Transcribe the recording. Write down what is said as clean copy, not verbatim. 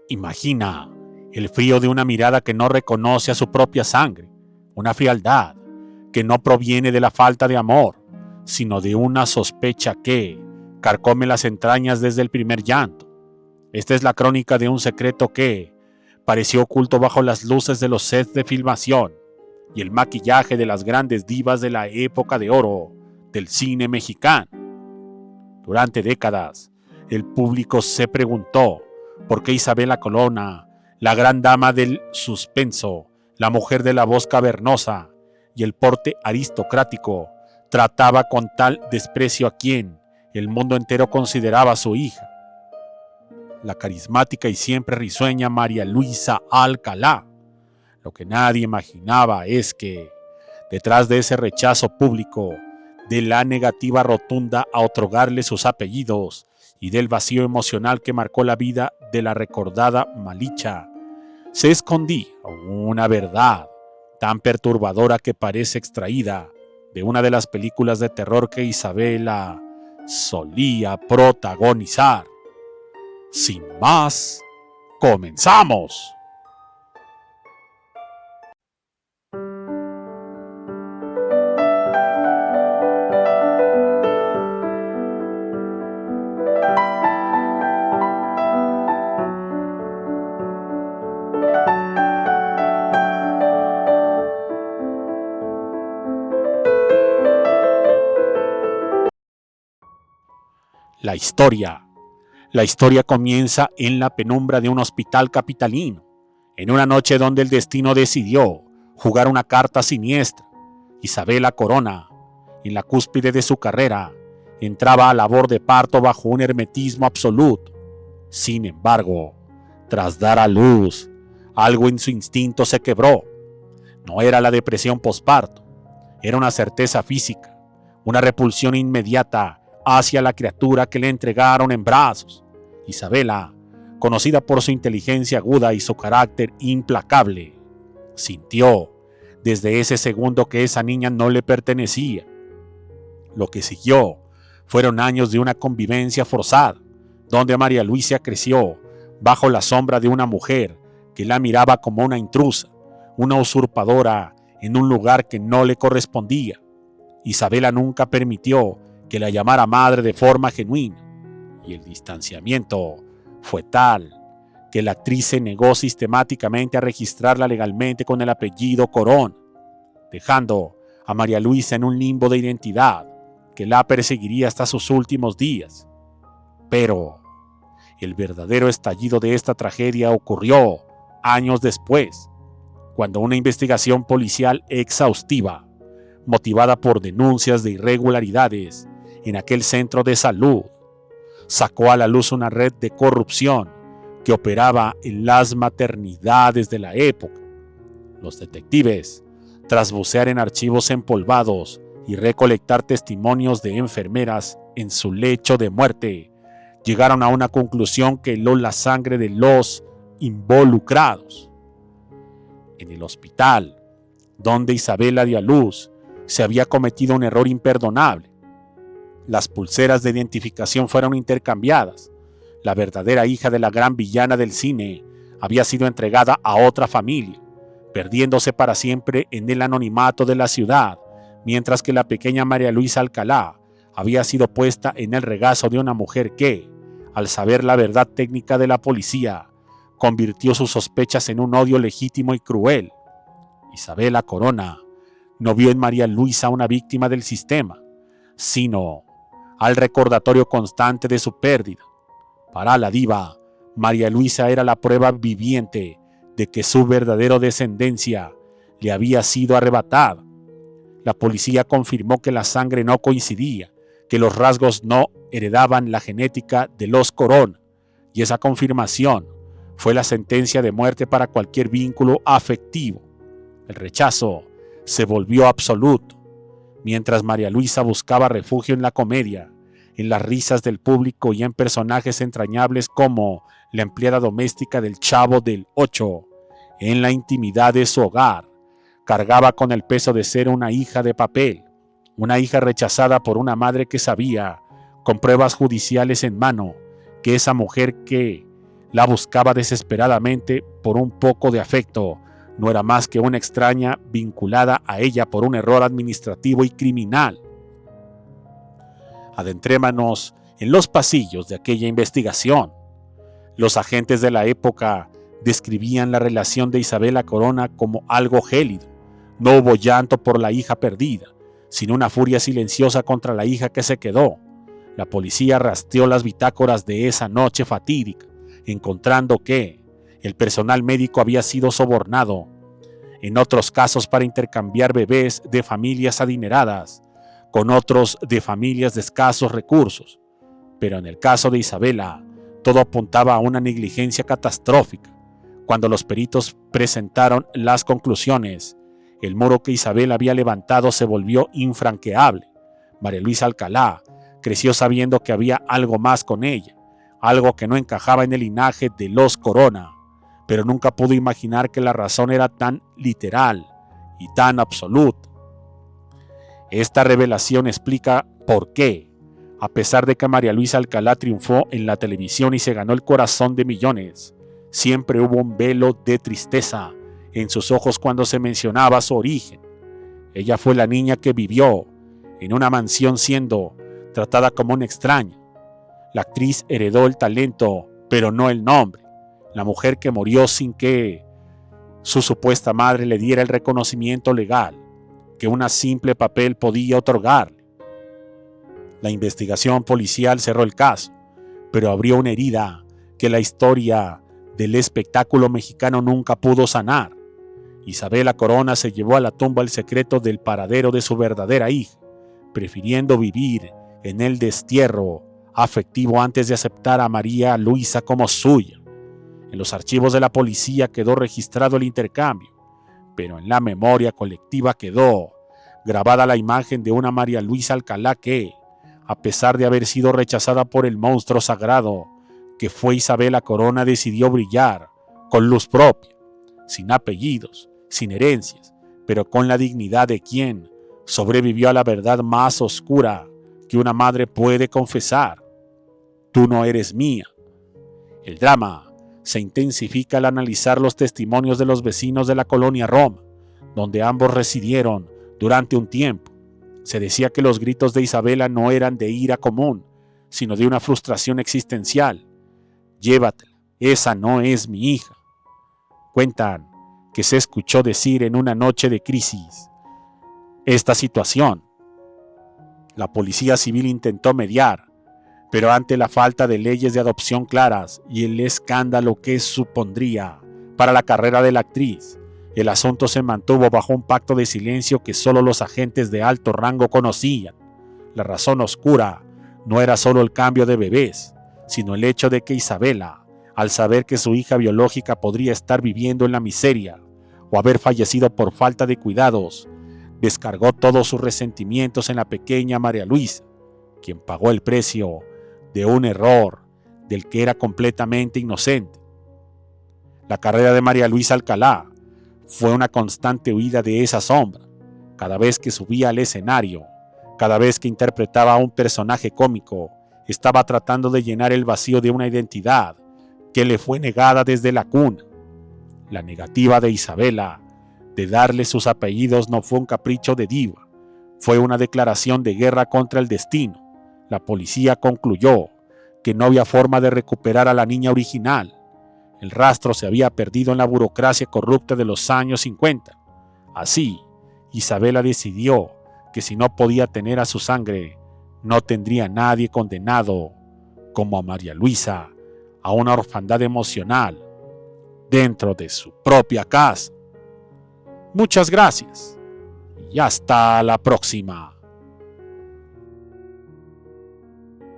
Imagina el frío de una mirada que no reconoce a su propia sangre, una frialdad que no proviene de la falta de amor, sino de una sospecha que carcome las entrañas desde el primer llanto. Esta es la crónica de un secreto que pareció oculto bajo las luces de los sets de filmación y el maquillaje de las grandes divas de la época de oro del cine mexicano. Durante décadas, el público se preguntó por qué Isabela Corona, la gran dama del suspenso, la mujer de la voz cavernosa y el porte aristocrático, trataba con tal desprecio a quien el mundo entero consideraba su hija, la carismática y siempre risueña María Luisa Alcalá. Lo que nadie imaginaba es que, detrás de ese rechazo público, de la negativa rotunda a otorgarle sus apellidos y del vacío emocional que marcó la vida de la recordada Malicha, se escondía una verdad tan perturbadora que parece extraída de una de las películas de terror que Isabela solía protagonizar. Sin más, comenzamos. La historia comienza en la penumbra de un hospital capitalino, en una noche donde el destino decidió jugar una carta siniestra. Isabela Corona, en la cúspide de su carrera, entraba a labor de parto bajo un hermetismo absoluto. Sin embargo, tras dar a luz, algo en su instinto se quebró. No era la depresión posparto, era una certeza física, una repulsión inmediata hacia la criatura que le entregaron en brazos. Isabela, conocida por su inteligencia aguda y su carácter implacable, sintió desde ese segundo que esa niña no le pertenecía. Lo que siguió fueron años de una convivencia forzada, donde María Luisa creció bajo la sombra de una mujer que la miraba como una intrusa, una usurpadora en un lugar que no le correspondía. Isabela nunca permitió que la llamara madre de forma genuina, y el distanciamiento fue tal que la actriz se negó sistemáticamente a registrarla legalmente con el apellido Corona, dejando a María Luisa en un limbo de identidad que la perseguiría hasta sus últimos días. Pero el verdadero estallido de esta tragedia ocurrió años después, cuando una investigación policial exhaustiva, motivada por denuncias de irregularidades en aquel centro de salud, sacó a la luz una red de corrupción que operaba en las maternidades de la época. Los detectives, tras bucear en archivos empolvados y recolectar testimonios de enfermeras en su lecho de muerte, llegaron a una conclusión que heló la sangre de los involucrados. En el hospital donde Isabela dio a luz, se había cometido un error imperdonable. Las pulseras de identificación fueron intercambiadas. La verdadera hija de la gran villana del cine había sido entregada a otra familia, perdiéndose para siempre en el anonimato de la ciudad, mientras que la pequeña María Luisa Alcalá había sido puesta en el regazo de una mujer que, al saber la verdad técnica de la policía, convirtió sus sospechas en un odio legítimo y cruel. Isabela Corona no vio en María Luisa una víctima del sistema, sino al recordatorio constante de su pérdida. Para la diva, María Luisa era la prueba viviente de que su verdadera descendencia le había sido arrebatada. La policía confirmó que la sangre no coincidía, que los rasgos no heredaban la genética de los Corona, y esa confirmación fue la sentencia de muerte para cualquier vínculo afectivo. El rechazo se volvió absoluto, mientras María Luisa buscaba refugio en la comedia, en las risas del público y en personajes entrañables como la empleada doméstica del Chavo del Ocho. En la intimidad de su hogar, cargaba con el peso de ser una hija de papel, una hija rechazada por una madre que sabía, con pruebas judiciales en mano, que esa mujer que La buscaba desesperadamente por un poco de afecto. No era más que una extraña vinculada a ella por un error administrativo y criminal. Adentrémonos en los pasillos de aquella investigación. Los agentes de la época describían la relación de Isabela Corona como algo gélido. No hubo llanto por la hija perdida, sino una furia silenciosa contra la hija que se quedó. La policía rastreó las bitácoras de esa noche fatídica, encontrando que el personal médico había sido sobornado, en otros casos para intercambiar bebés de familias adineradas con otros de familias de escasos recursos. Pero en el caso de Isabela, todo apuntaba a una negligencia catastrófica. Cuando los peritos presentaron las conclusiones, el muro que Isabela había levantado se volvió infranqueable. María Luisa Alcalá creció sabiendo que había algo más con ella, algo que no encajaba en el linaje de los Corona, pero nunca pudo imaginar que la razón era tan literal y tan absoluta. Esta revelación explica por qué, a pesar de que María Luisa Alcalá triunfó en la televisión y se ganó el corazón de millones, siempre hubo un velo de tristeza en sus ojos cuando se mencionaba su origen. Ella fue la niña que vivió en una mansión siendo tratada como una extraña. La actriz heredó el talento, pero no el nombre. La mujer que murió sin que su supuesta madre le diera el reconocimiento legal que un simple papel podía otorgarle. La investigación policial cerró el caso, pero abrió una herida que la historia del espectáculo mexicano nunca pudo sanar. Isabela Corona se llevó a la tumba el secreto del paradero de su verdadera hija, prefiriendo vivir en el destierro afectivo antes de aceptar a María Luisa como suya. En los archivos de la policía quedó registrado el intercambio, pero en la memoria colectiva quedó grabada la imagen de una María Luisa Alcalá que, a pesar de haber sido rechazada por el monstruo sagrado que fue Isabela Corona, decidió brillar con luz propia, sin apellidos, sin herencias, pero con la dignidad de quien sobrevivió a la verdad más oscura que una madre puede confesar: tú no eres mía. El drama se intensifica al analizar los testimonios de los vecinos de la colonia Roma, donde ambos residieron durante un tiempo. Se decía que los gritos de Isabela no eran de ira común, sino de una frustración existencial. Llévatela, esa no es mi hija. Cuentan que se escuchó decir en una noche de crisis esta situación. La policía civil intentó mediar, pero ante la falta de leyes de adopción claras y el escándalo que supondría para la carrera de la actriz, el asunto se mantuvo bajo un pacto de silencio que solo los agentes de alto rango conocían. La razón oscura no era solo el cambio de bebés, sino el hecho de que Isabela, al saber que su hija biológica podría estar viviendo en la miseria o haber fallecido por falta de cuidados, descargó todos sus resentimientos en la pequeña María Luisa, quien pagó el precio de un error del que era completamente inocente. La carrera de María Luisa Alcalá fue una constante huida de esa sombra. Cada vez que subía al escenario, cada vez que interpretaba a un personaje cómico, estaba tratando de llenar el vacío de una identidad que le fue negada desde la cuna. La negativa de Isabela de darle sus apellidos no fue un capricho de diva, fue una declaración de guerra contra el destino. La policía concluyó que no había forma de recuperar a la niña original. El rastro se había perdido en la burocracia corrupta de los años 50. Así, Isabela decidió que si no podía tener a su sangre, no tendría a nadie condenado como a María Luisa a una orfandad emocional dentro de su propia casa. Muchas gracias y hasta la próxima.